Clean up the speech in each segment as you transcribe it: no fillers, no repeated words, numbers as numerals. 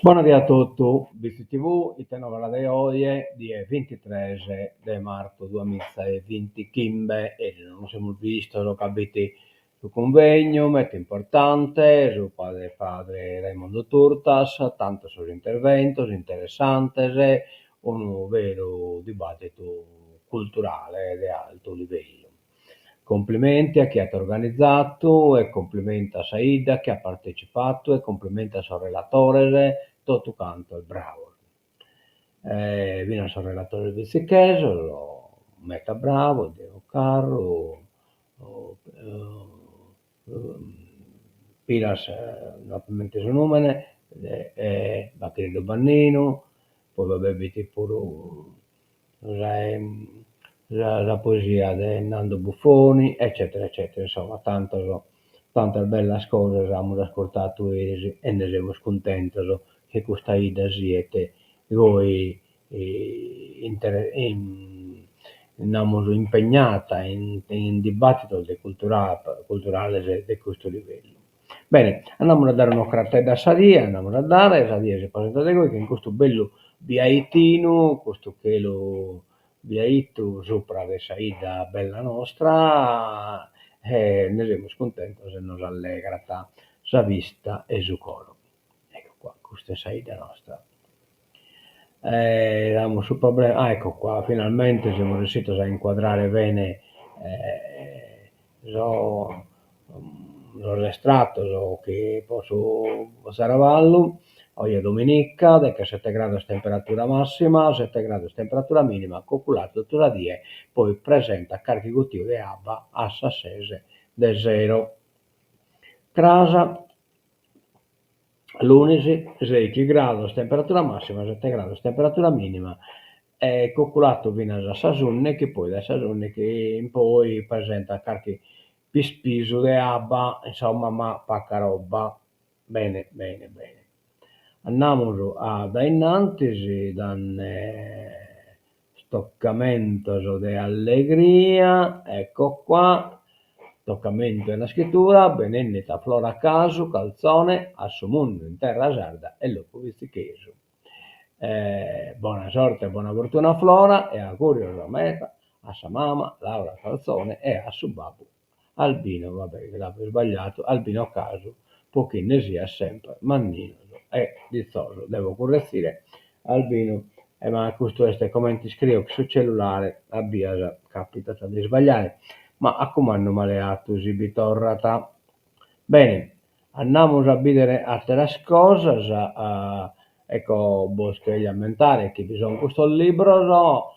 Buonasera a tutti, visto TV, il tenore di oggi di 23 di marzo 2020, Kimbe, e non siamo visto, lo capite, su convegno, molto importante, su padre Raimondo Turtas, tanto sus interventos interessantes, un vero dibattito culturale di alto livello. Complimenti a chi ha organizzato e complimenti a Saida che ha partecipato e complimenti a suo relatore, tutto canto è bravo. Viene il suo relatore di Siccheso, lo metta bravo, Dio caro, Pilas, naturalmente su numene, Bacchino Bannino, poi vabbè, vedi pure la poesia di Nando Buffoni, eccetera, eccetera, insomma, tante belle cose abbiamo ascoltato e ne siamo contenti che questa ida siete voi andiamo impegnata in dibattito culturale di questo livello. Bene, andiamo a dare un'occhiata a Sadia, andiamo a dare, Sadia si presenta di voi che in questo bello biaitino, questo che lo biaito sopra di Saida bella nostra, ne siamo contenti se nos allegrata sa vista e su coro. Ecco qua, questa è Saida nostra. Avevamo sul problema, ah ecco qua, finalmente siamo riusciti a inquadrare bene so, l'estratto so che posso passare a vallo. Oggi è domenica, da 7 gradi temperatura massima, 7 gradi temperatura minima, calcolato tutto la die, poi presenta carico di abba a sassese de 0. Crasa lunedì 16 gradi temperatura massima, 7 gradi temperatura minima, è calcolato fino a Sasunne che poi da Sasunne che in poi presenta qualche pispiso di abba, insomma, ma pacca roba. Bene, bene, bene. Andiamo a da innanzi, dan stoccamento di allegria, ecco qua, toccamento della scrittura, benennita flora casu, calzone, assomundo in terra sarda e lopo visticheso. Buona sorte e buona fortuna a Flora e augurio a meta, a sa mamma, Laura Calzone e a suo babbo Albino, vabbè che l'avevo sbagliato, Albino Casu, poiché ne sia sempre Mannino e Dizzoso, devo correggere Albino, ma questo è come ti scrivo sul cellulare, a Biasa capita di sbagliare ma a comando maleato esibitorrata. Bene, andiamo a vedere altre cose, ecco, boschi ambientali, che bisogna questo libro, no?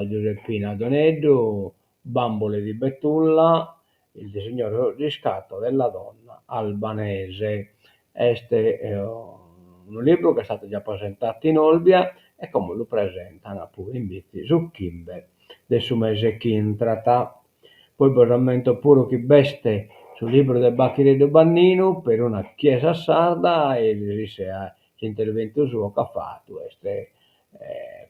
Giuseppina Doneddu, Bambole di Betulla, il signor riscatto della donna albanese. Este è un libro che è stato già presentato in Olbia e come lo presentano pure in Vizi su Kimber del suo mese Kintrata. Poi rammento pure che veste sul libro del Bacchiere Bannino per una chiesa sarda e l'intervento suo che ha fatto.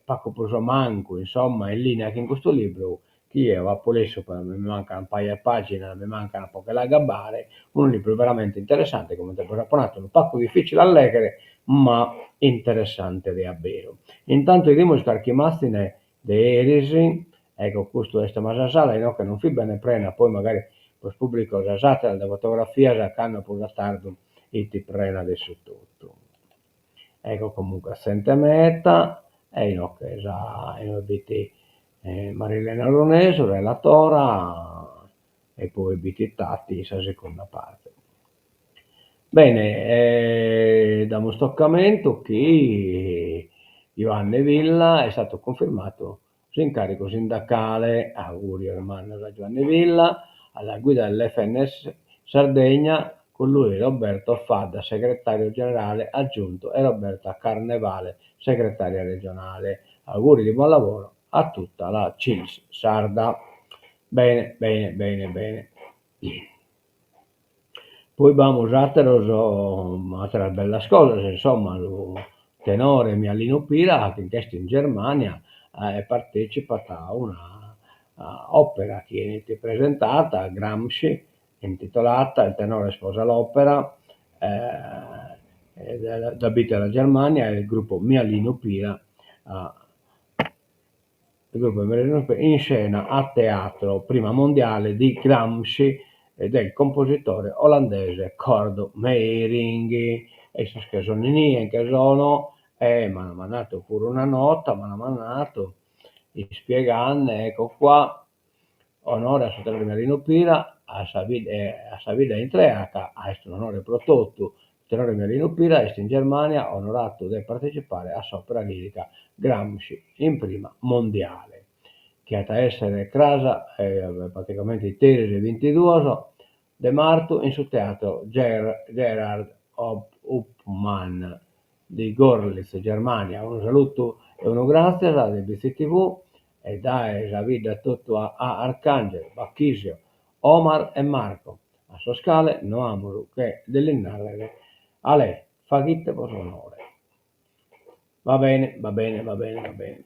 Paco Posomanco, insomma, in linea che in questo libro chi è, va polesso, mi mancano un paio di pagine, mi mancano poche da gabbare, un libro veramente interessante, come ti ho rapponato, un pacco difficile a leggere, ma interessante di davvero. Intanto vediamo Scarchimastine di Erisi, ecco, questo è questa sala, no, che non fi bene prena, poi magari poi pubblico rasate la fotografia, già canno pure da tardo e ti prena adesso tutto. Ecco comunque assente meta, e no, che già BT Marilena Loneso, relatora, e poi BT Tatti, la seconda parte. Bene, da uno stoccamento che Ioanne Villa è stato confermato su incarico sindacale, augurio hermano da Giovanni Villa, alla guida dell'FNS Sardegna, con lui Roberto Fadda, segretario generale aggiunto, e Roberta Carnevale, segretaria regionale. Auguri di buon lavoro a tutta la CILS sarda. Bene, bene, bene, bene. Poi abbiamo altre belle cose, insomma, lo tenore Mialino Pira, che in Germania partecipa a una opera che è presentata a Gramsci, intitolata Il tenore sposa l'opera, da Bitter la Germania, e il gruppo Mialino Pira, il gruppo Mialino Pira in scena a teatro Prima Mondiale di Gramsci e del compositore olandese Cort Meiring. E che sono in che sono, mi hanno mandato pure una nota, mi hanno mandato spiegando, ecco qua, onore a Sottolineo Mialino Pira, a sa vita in treaca, a questo onore prodotto tenore Mialino Pira est in Germania onorato di partecipare a opera lirica Gramsci in Prima Mondiale, che a essere crasa praticamente i tesi 22 de marzo in sul teatro Gerhard Hauptmann di Görlitz, Germania. Un saluto e un grazie da BCTV e dai la vita tutto a Arcangelo, Bacchisio, Omar e Marco. A sua scale non amo che dell'innarre a lei, fa chitte per onore. Va bene, va bene, va bene, va bene.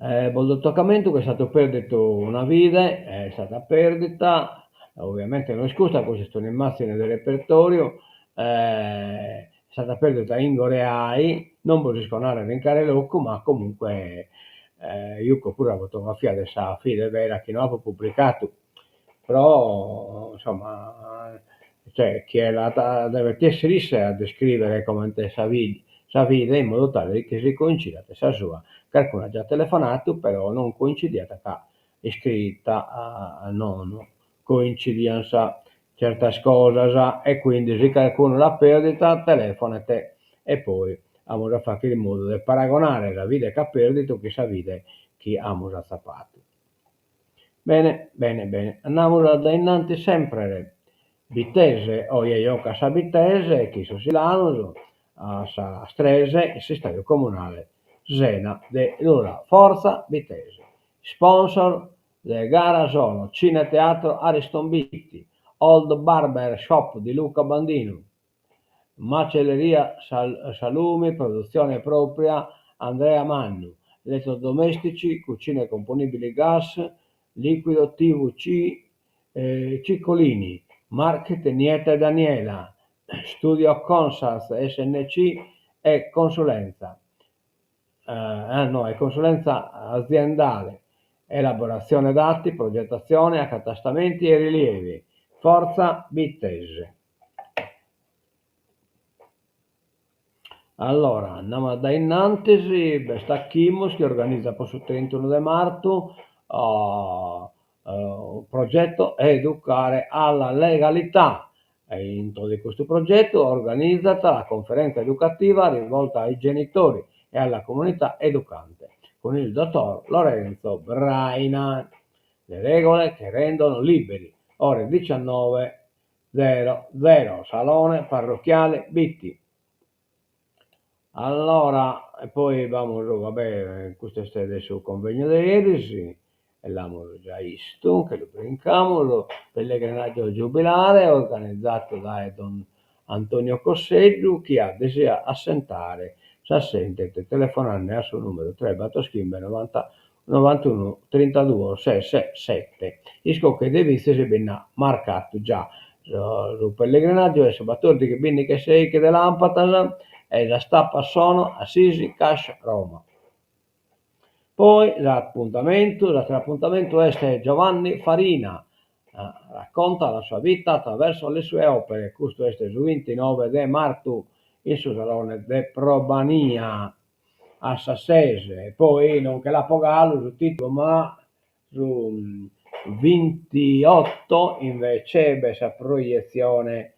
Il toccamento che è stato perduto una vita, è stata perdita, ovviamente non è scusa, queste sono immagini del repertorio, è stata perduta in Goreai, non posso narrare in Carelocco, ma comunque io ho pure la fotografia di questa figlia vera che non avevo pubblicato, però insomma, cioè, chi è la deve essere a descrivere come sa vita in modo tale che si coincida questa sua. Qualcuno ha già telefonato, però non coincidiata che è scritta a non coincidenza certe cose, e quindi se qualcuno la perdita telefonate e poi abbiamo fatto il modo di paragonare la vita che ha perduto che sa vita che abbiamo zappato. Bene, bene, bene, andiamo da innanzi sempre Vitesse, o io casa Vitesse, chi sono Silano, a Strese, il stadio comunale Zena de Lula, Forza Vitesse. Sponsor della gara sono Cine Teatro Ariston Bitti, Old Barber Shop di Luca Bandino, Macelleria Salumi, produzione propria Andrea Mannu, elettrodomestici, cucine componibili gas, liquido TVC, Ciccolini, Market Nieta Daniela, Studio Consas SNC e consulenza. È consulenza aziendale, elaborazione dati, progettazione, accatastamenti e rilievi. Forza Vitesse. Allora, andiamo da innanzi, Stacchimus che organizza poi sul 31 di marzo un progetto Educare alla legalità. E in tutto questo progetto organizzata la conferenza educativa rivolta ai genitori e alla comunità educante con il dottor Lorenzo Braina. Le regole che rendono liberi, ore 19:00, Salone Parrocchiale Bitti. Allora, e poi vabbè, questo è adesso il convegno di ieri, sì, e l'abbiamo già visto, che lo brincamo, lo pellegrinaggio giubilare organizzato da Don Antonio Cosseggio, che ha desiderato assentare, se assente, telefonare al suo numero 3 Battoschimbe 90 91 32 667. Il scocco dei vizi si ben marcato già sul pellegrinaggio e soprattutto che bene che sei che delle lampade e la stappa sono Assisi Cash Roma. Poi l'altro appuntamento è Giovanni Farina, racconta la sua vita attraverso le sue opere. Questo è il 29 di marzo in suo salone de Probania a Sassese. E poi non che la Pogalo sul titolo, ma su 28 invece questa proiezione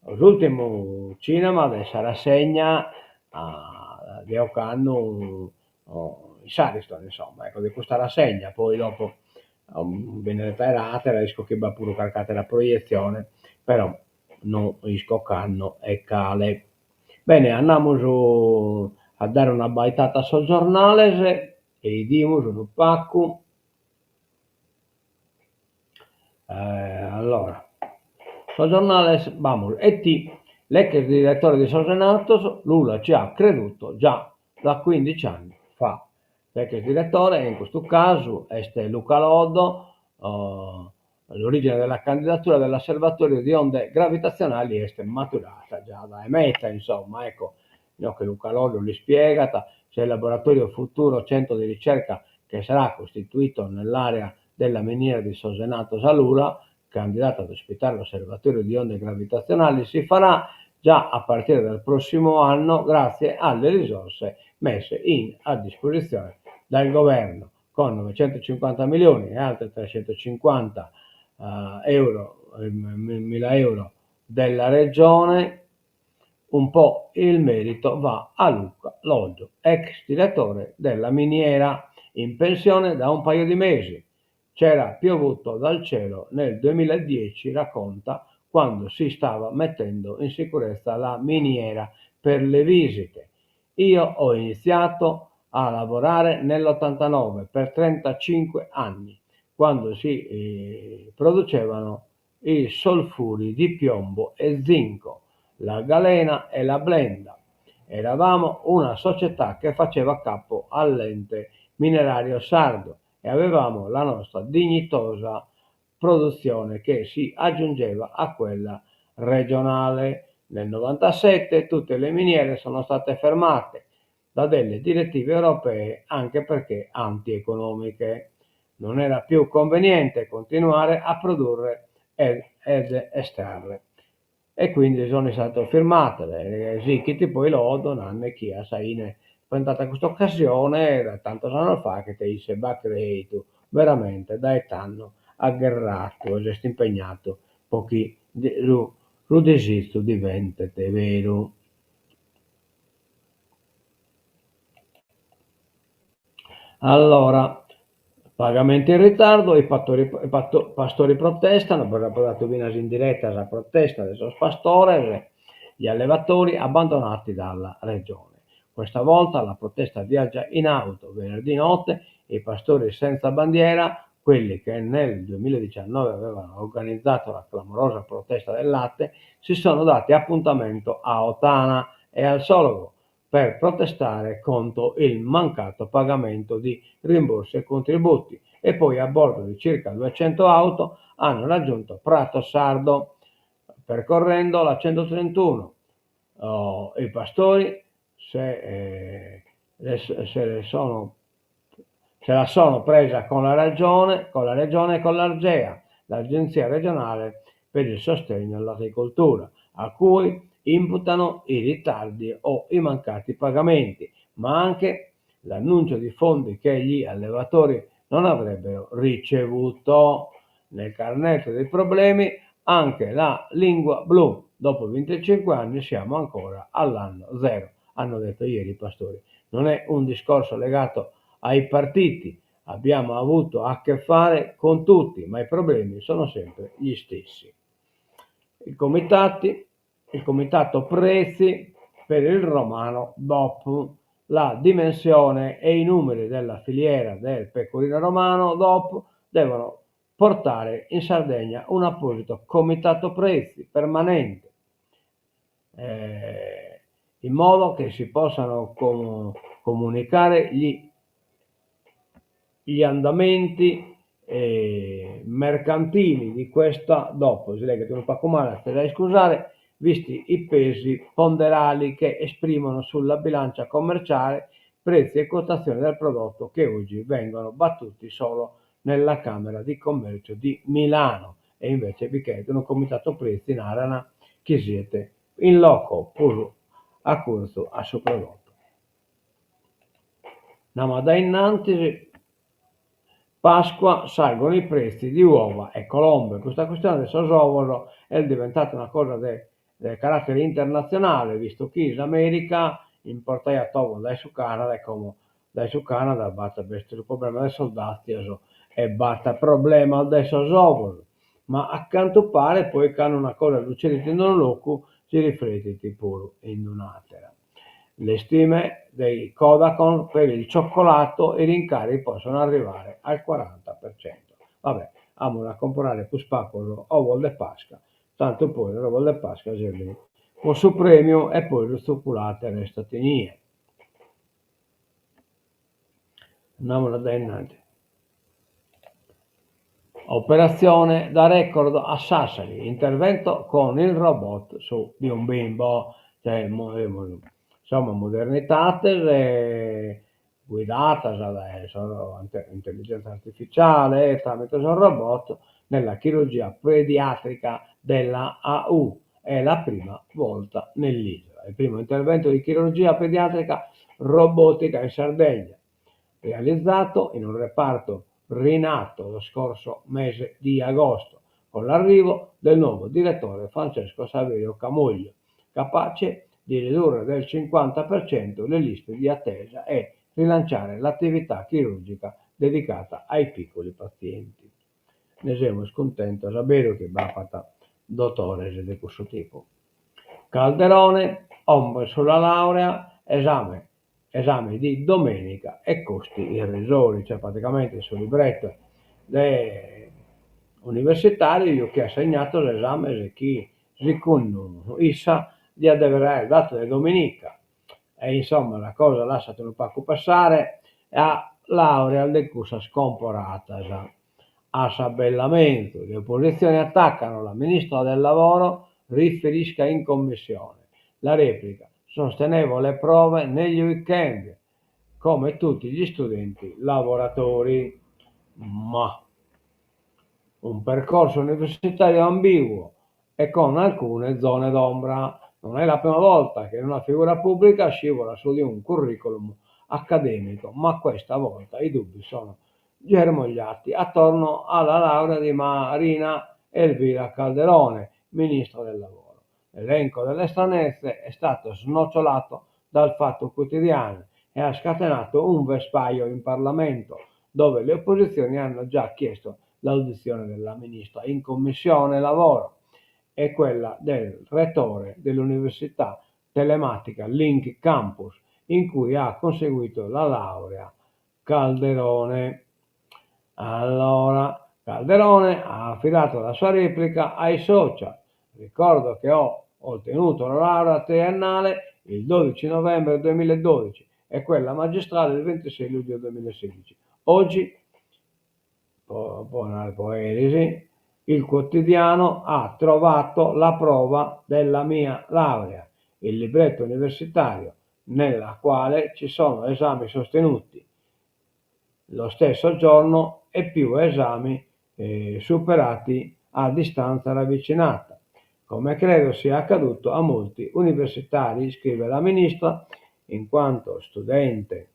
l'ultimo cinema di rassegna di Ocanno in Sariston, insomma, ecco, di questa rassegna. Poi dopo viene reiterata, riesco che va pure caricata la proiezione, però non riesco canno e cale. Bene, andiamo su a dare una baitata sul giornale e dimos un pacco. Allora, sul giornale vamos, l'ex direttore di Sosenatos, Lula ci ha creduto già da 15 anni fa. L'ex direttore, in questo caso, è Luca Loddo, l'origine della candidatura dell'osservatorio di onde gravitazionali è maturata già da emetta, insomma, ecco, no, che Luca Lollo li spiega, c'è il laboratorio futuro centro di ricerca che sarà costituito nell'area della miniera di Sosenato Salura, candidato ad ospitare l'osservatorio di onde gravitazionali, si farà già a partire dal prossimo anno grazie alle risorse messe a disposizione dal governo con 950 milioni e altri 350 mila euro della regione. Un po' il merito va a Luca Lollo, ex direttore della miniera, in pensione da un paio di mesi. C'era piovuto dal cielo nel 2010, racconta, quando si stava mettendo in sicurezza la miniera per le visite. Io ho iniziato a lavorare nell'89 per 35 anni, quando si producevano i solfuri di piombo e zinco, la galena e la blenda. Eravamo una società che faceva capo all'ente minerario sardo e avevamo la nostra dignitosa produzione che si aggiungeva a quella regionale. Nel 97 tutte le miniere sono state fermate da delle direttive europee anche perché antieconomiche. Non era più conveniente continuare a produrre ed estrarre. E quindi sono state firmate, sì, che ti poi lo donano chi ha saine prendata questa occasione da tanto anni fa che ti dice creato veramente da etano agguerrato e si impegnato pochi lo desisto diventa vero. Allora, pagamenti in ritardo, pastori protestano, perché poi dato viene in diretta la protesta dei suoi pastori, gli allevatori abbandonati dalla regione. Questa volta la protesta viaggia in auto venerdì notte e i pastori senza bandiera, quelli che nel 2019 avevano organizzato la clamorosa protesta del latte, si sono dati appuntamento a Otana e al Sologo per protestare contro il mancato pagamento di rimborsi e contributi e poi a bordo di circa 200 auto hanno raggiunto Prato Sardo percorrendo la 131. I pastori se la sono presa con la regione e con l'Argea, l'Agenzia regionale per il sostegno all'agricoltura, a cui imputano i ritardi o i mancati pagamenti, ma anche l'annuncio di fondi che gli allevatori non avrebbero ricevuto. Nel carnetto dei problemi anche la lingua blu. Dopo 25 anni siamo ancora all'anno zero, hanno detto ieri i pastori. Non è un discorso legato ai partiti, abbiamo avuto a che fare con tutti, ma i problemi sono sempre gli stessi. Il comitato prezzi per il romano DOP, la dimensione e i numeri della filiera del pecorino romano DOP devono portare in Sardegna un apposito comitato prezzi permanente, in modo che si possano comunicare gli andamenti mercantili di questa dopo, si legge un po' male, dai scusare, visti i pesi ponderali che esprimono sulla bilancia commerciale prezzi e quotazioni del prodotto che oggi vengono battuti solo nella Camera di Commercio di Milano e invece vi chiedono un comitato prezzi in arana che siete in loco pur a corso a suo prodotto. Andiamo da innanzi. Pasqua salgono i prezzi di uova e colombe. Questa questione del sosovero è diventata una cosa di carattere internazionale, visto che in America importa todo dai su Canada e come dai su Canada batta il problema dei soldati e batta il problema del sosovero. Ma accanto pare poi che hanno una cosa lucente in un loco si rifletti pure in un'altra. Le stime dei Kodakon per il cioccolato i rincari possono arrivare al 40%. Vabbè, amo a comprare più spacco o vuol de Pasca, tanto poi la vuol de Pasca c'è lì. Con su premio e poi lo stuculate resta tenie. Andiamo da innanzi. Operazione da record a Sassari, intervento con il robot di un bimbo, cioè, insomma, modernitates guidatas adesso, intelligenza artificiale tramite un robot nella chirurgia pediatrica della AU. È la prima volta nell'isola. Il primo intervento di chirurgia pediatrica robotica in Sardegna, realizzato in un reparto rinato lo scorso mese di agosto, con l'arrivo del nuovo direttore Francesco Saverio Camuglio, capace di ridurre del 50% le liste di attesa e rilanciare l'attività chirurgica dedicata ai piccoli pazienti. Ne siamo scontenti a sapere che va fatta dottore di questo tipo. Calderone, ombre sulla laurea, esame di domenica e costi irrisori, cioè praticamente sul libretto universitario io che ha segnato l'esame di chi ricunno issa di adeverare il dato di domenica e insomma la cosa lasciate un po' passare e a laurea di cursa scomporata a sabellamento le opposizioni attaccano la ministra del lavoro riferisca in commissione la replica sostenevo le prove negli weekend come tutti gli studenti lavoratori ma un percorso universitario ambiguo e con alcune zone d'ombra. Non è la prima volta che una figura pubblica scivola su di un curriculum accademico, ma questa volta i dubbi sono germogliati attorno alla laurea di Marina Elvira Calderone, ministro del lavoro. L'elenco delle stranezze è stato snocciolato dal Fatto Quotidiano e ha scatenato un vespaio in Parlamento, dove le opposizioni hanno già chiesto l'audizione della ministra in commissione lavoro e quella del rettore dell'università telematica Link Campus, in cui ha conseguito la laurea Calderone. Allora, Calderone ha affidato la sua replica ai social. Ricordo che ho ottenuto la laurea triennale il 12 novembre 2012 e quella magistrale il 26 luglio 2016. Oggi, poerisi, il quotidiano ha trovato la prova della mia laurea, il libretto universitario nella quale ci sono esami sostenuti lo stesso giorno e più esami superati a distanza ravvicinata, come credo sia accaduto a molti universitari, scrive la ministra, in quanto studente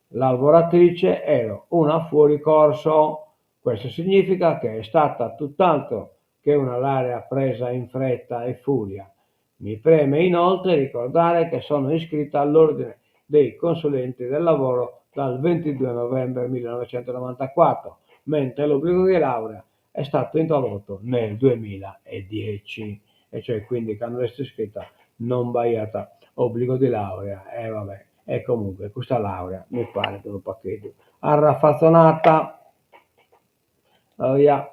lavoratrice ero una fuoricorso. Questo significa che è stata tutt'altro che una laurea presa in fretta e furia. Mi preme inoltre ricordare che sono iscritta all'ordine dei consulenti del lavoro dal 22 novembre 1994, mentre l'obbligo di laurea è stato introdotto nel 2010, e cioè quindi quando è iscritta non baiata obbligo di laurea, e vabbè, e comunque questa laurea mi pare per un pacchetto arraffazzonata. Via.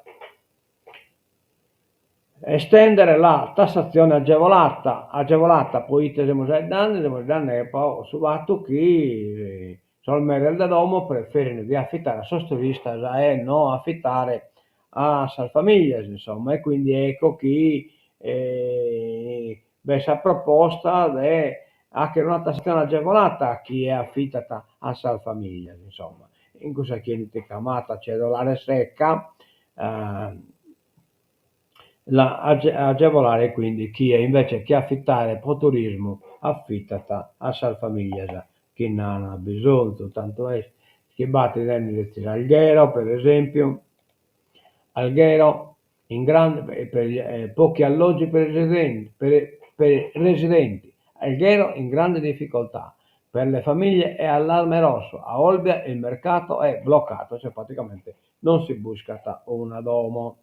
Estendere la tassazione agevolata poi siamo già danni e poi su fatto che sul merel da domo preferiscono di affittare a sostovista e non affittare a salfamiglie, insomma, e quindi ecco chi questa proposta è anche una tassazione agevolata a chi è affittata a salfamiglie, insomma, in questa chiedete chiamata cedolare secca, agevolare quindi chi è invece che affittare pro turismo affittata a salfamiglia chi non ha bisogno, tanto è che batte Alghero per esempio, Alghero in grande per pochi alloggi per residenti, Alghero in grande difficoltà, per le famiglie è allarme rosso, a Olbia il mercato è bloccato, cioè praticamente non si busca una domo.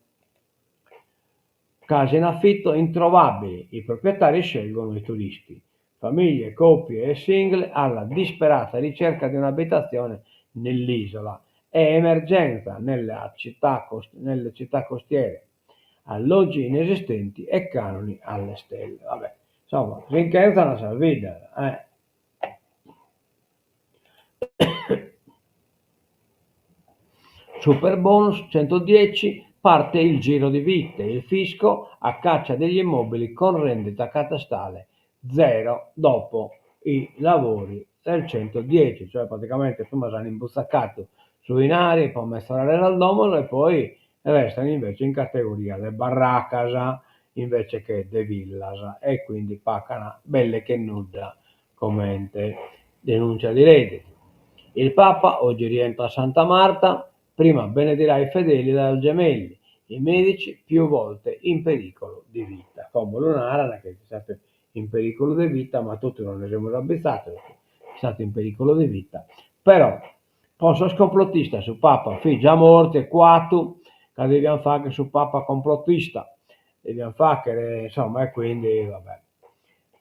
Case in affitto introvabili, i proprietari scelgono i turisti. Famiglie, coppie e single alla disperata ricerca di un'abitazione nell'isola. È emergenza nelle città costiere. Alloggi inesistenti e canoni alle stelle. Vabbè, insomma, rincherza una salvida. Super bonus 110 parte il giro di vite, il fisco a caccia degli immobili con rendita catastale zero dopo i lavori del 110, cioè praticamente prima si hanno imbustaccato sui nari, poi messo la Renaldomolo e poi restano invece in categoria le barracas invece che de villas e quindi paccano belle che nuda commente denuncia di redditi. Il Papa oggi rientra a Santa Marta, prima benedirà i fedeli dal Gemelli, i medici più volte in pericolo di vita. Come Lunara che è stato in pericolo di vita, ma tutti non ne siamo rabbizzati, è stato in pericolo di vita. Però, posso complottista su Papa, fi già morti, e quattro, che dobbiamo fare che su Papa complottista, dobbiamo fare che, insomma, e quindi, vabbè.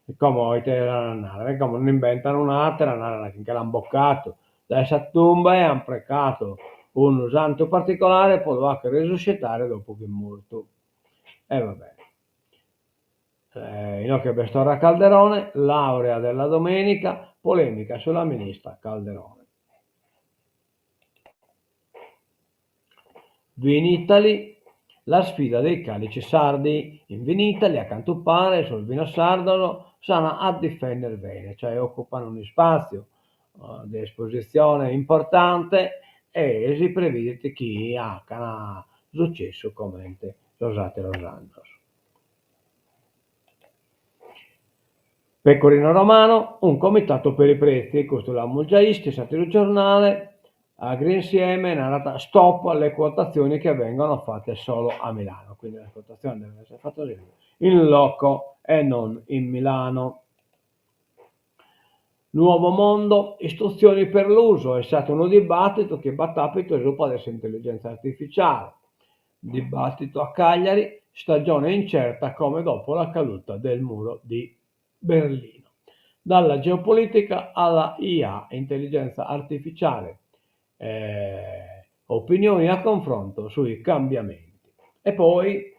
E come come non inventano un'altra, che l'hanno boccato, da essa tomba e hanno precato un santo particolare e poi lo ha che risuscitare dopo che è morto. E vabbè. Inoltre Bestora Calderone, laurea della domenica, polemica sulla ministra Calderone. Vinitali, la sfida dei calici sardi. In Vinitali, a Cantupare, sul vino sardo, sono a difendere bene, cioè occupano un spazio di esposizione importante e si prevede chi ha successo come Rosate Rosandos. Pecorino Romano, un comitato per i prezzi, questo la Mulgiaisti, Satiro Giornale, Agrinsieme, narrata stop alle quotazioni che vengono fatte solo a Milano, quindi le quotazioni devono essere fatte in loco e non in Milano. Nuovo mondo, istruzioni per l'uso, è stato un dibattito che battapito sviluppo adesso intelligenza artificiale. Dibattito a Cagliari, stagione incerta come dopo la caduta del muro di Berlino. Dalla geopolitica alla IA, intelligenza artificiale, opinioni a confronto sui cambiamenti. E poi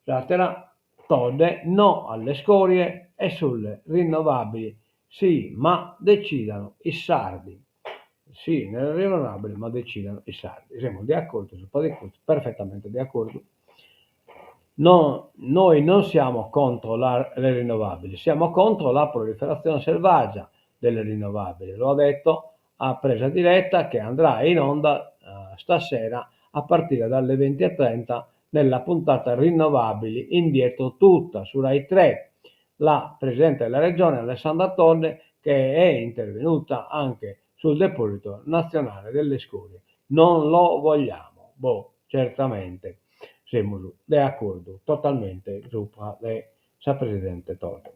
Ratera Todde no alle scorie e sulle rinnovabili. Sì, ma decidano i sardi. Sì, nelle rinnovabili, ma decidano i sardi. Siamo di accordo sul Podicus, perfettamente di accordo. No, noi non siamo contro le rinnovabili, siamo contro la proliferazione selvaggia delle rinnovabili. Lo ha detto a presa diretta che andrà in onda stasera a partire dalle 20:30 nella puntata Rinnovabili indietro tutta su Rai 3. La Presidente della Regione Alessandra Tonne che è intervenuta anche sul deposito nazionale delle scorie. Non lo vogliamo, certamente. Siamo d'accordo totalmente su sa Presidente Tonne.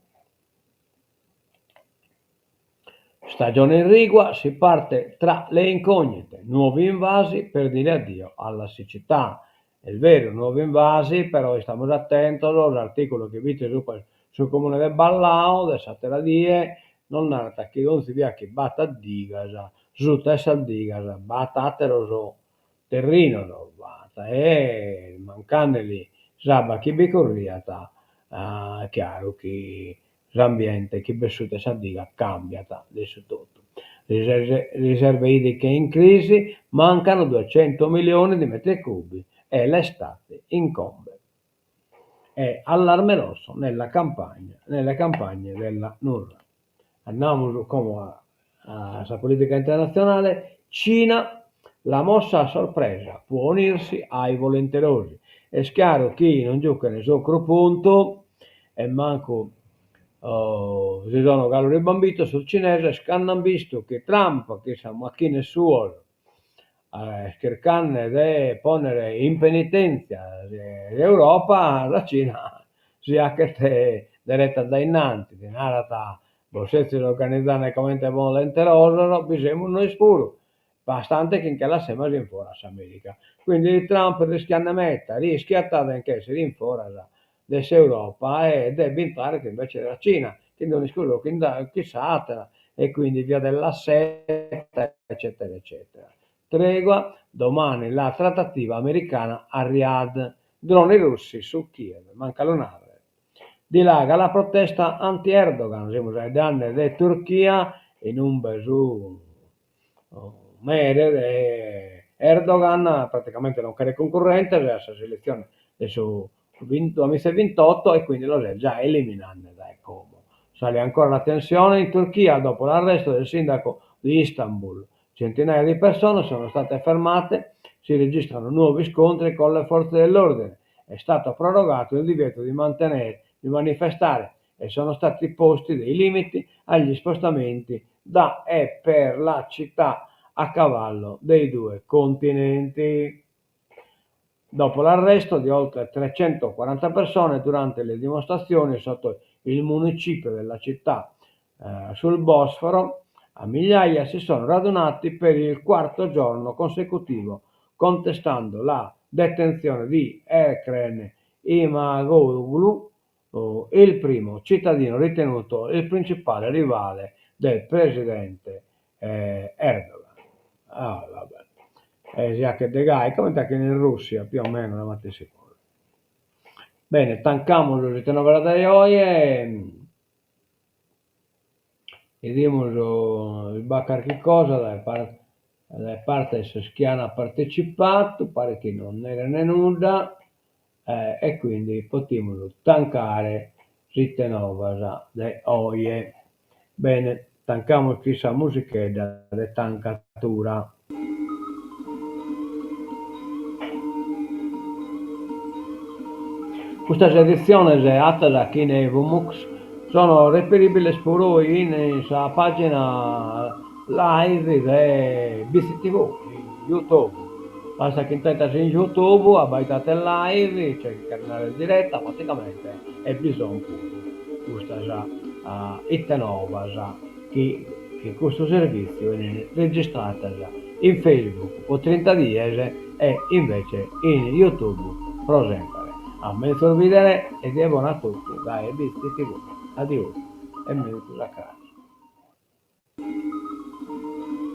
Stagione irrigua, si parte tra le incognite, nuovi invasi per dire addio alla siccità. È vero, nuovi invasi, però stiamo attenti all'articolo che vite sul comune del Ballao, del Satteradie, non narra che non si via che batta digas, su testa digas, batta ateroso terrino, batta, e mancando lì, sabba chi bicorriata, chiaro che l'ambiente che vissuto sa diga cambiata adesso tutto. Riserve idriche in crisi, mancano 200 milioni di metri cubi e l'estate incombe. È allarme rosso nelle campagne della NUR. Andiamo come a politica internazionale. Cina, la mossa a sorpresa può unirsi ai volenterosi. È chiaro che non gioca nel suo punto e manco si sono gallo ribambito sul cinese, scannan visto che Trump, che sa macchine sue, cercando di ponere in penitenza l'Europa, la Cina si ha che te diretta da innanzi, di narata, se organizzare come volenteroso, bisogna noi scuro, bastante che la sema si infora America. Quindi Trump rischia di mettere, rischia che si rinfora dell'Europa e deve entrare che invece della Cina, che non escludo chissà, e quindi via della setta, eccetera, eccetera. Tregua, domani la trattativa americana a Riyadh, droni russi su Kiev, manca l'unare. Dilaga la protesta anti-Erdogan, siamo ai danni di Turchia in un besu mere Erdogan praticamente non c'è concorrente, la selezione adesso 2028 e quindi lo è già eliminato dai Como. Sale ancora la tensione in Turchia dopo l'arresto del sindaco di Istanbul. Centinaia di persone sono state fermate, si registrano nuovi scontri con le forze dell'ordine. È stato prorogato il divieto di manifestare e sono stati posti dei limiti agli spostamenti da e per la città a cavallo dei due continenti. Dopo l'arresto di oltre 340 persone durante le dimostrazioni sotto il municipio della città sul Bosforo, a migliaia si sono radunati per il quarto giorno consecutivo, contestando la detenzione di Ekrem Imamoglu, il primo cittadino ritenuto il principale rivale del presidente Erdogan. Ah, vabbè. Già che de gai, come anche in Russia, più o meno, eravate sicuri. Bene, tancamos los ritenover de hoy e dimos il qualche cosa da parte se schiana ha partecipato, pare che non era né nulla, e quindi potremmo tancare ritenover de hoy. Bene, tancamos questa musichetta de tancatura. Queste edizioni fatte qui nei Vumux sono reperibili per voi sulla pagina live di BCTV, YouTube. Basta che intentasi in YouTube, abbaitate live, c'è il canale diretta praticamente e bisogna questa già ittenova che questo servizio è registrato già in Facebook per 30 giorni e invece in YouTube per sempre. A me sorridere e di buona a tutti, dai, BCTV, addio e mi sacra.